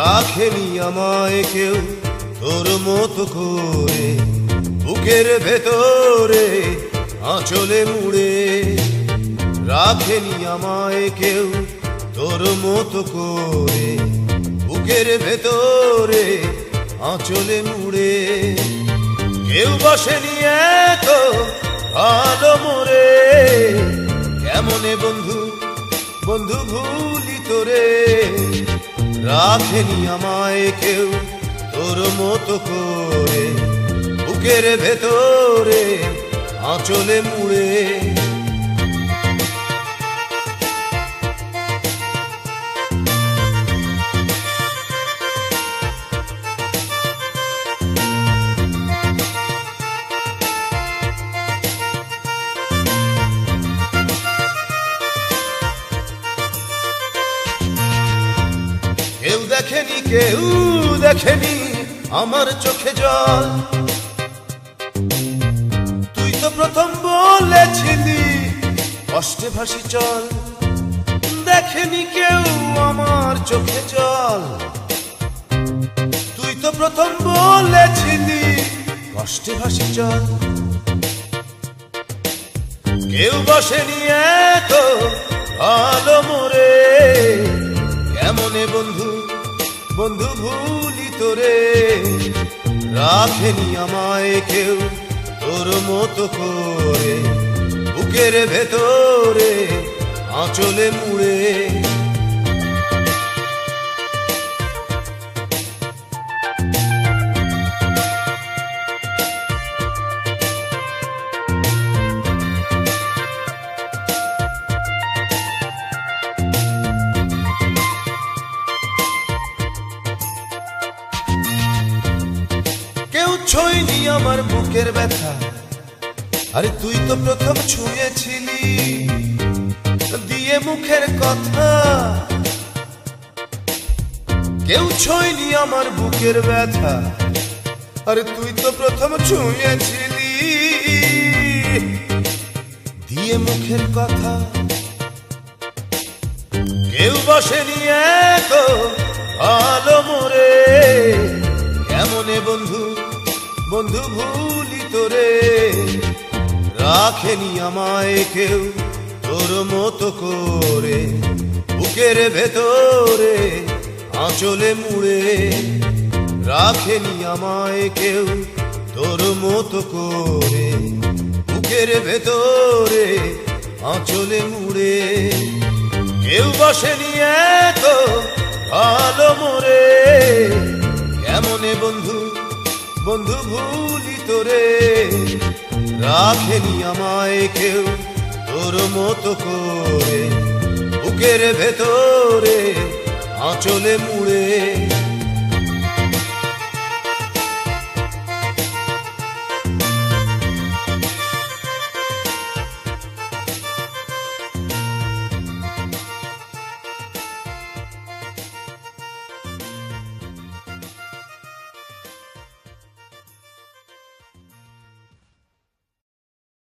রাখেনি আমায় কেউ তোর মতো করে, বুকের ভেতরে আঁচলে মুড়ে। রাখেনি আমায় কেউ তোর মতো করে, বুকের ভেতরে আঁচলে মুড়ে। কেউ বসেনি এত ভালো মোরে, কেমনে বন্ধু বন্ধু ভুলি তোরে। রাখেনি আমায় কেউ তোর মতো করে, বুকের ভেতরে আঁচলে মুড়ে। কেউ দেখেনি আমার চোখে জল, তুই তো প্রথম বলেছিলি কষ্টে ভাসি চল। দেখেনি কেউ আমার চোখে জল, তুই তো প্রথম বলেছিলি কষ্টে ভাসি চল। কেউ বসেনি এত ভালো মোরে, কেমনে বন্ধু বন্ধু ভুলি তোরে। রাখেনি আমায় কেউ তোর মতো করে, বুকের ভেতরে আঁচলে মুড়ে। কেউ ছোঁয়নি আমার বুকের ব্যথা, আরে তুই তো প্রথম ছুঁয়েছিলি দিয়ে মুখের কথা। কেউ ছোঁয়নি আমার বুকের ব্যথা, আরে তুই তো প্রথম ছুঁয়েছিলি দিয়ে মুখের কথা। কেউ বসেনি এত ভালো মোরে, কেমনে বন্ধু বন্ধু ভুলি তোরে। রাখেনি আমায় কেউ তোর মতো করে, বুকের ভেতরে আঁচলে মুড়ে। রাখেনি আমায় কেউ তোর মতো করে, বুকের ভেতরে আঁচলে মুড়ে। কেউ বসেনি এত ভালো মোরে, কেমনে বন্ধু বন্ধু ভুলি তোরে। রাখেনি আমায় কেউ তোর মতো করে, বুকের ভেতরে আঁচলে মুড়ে।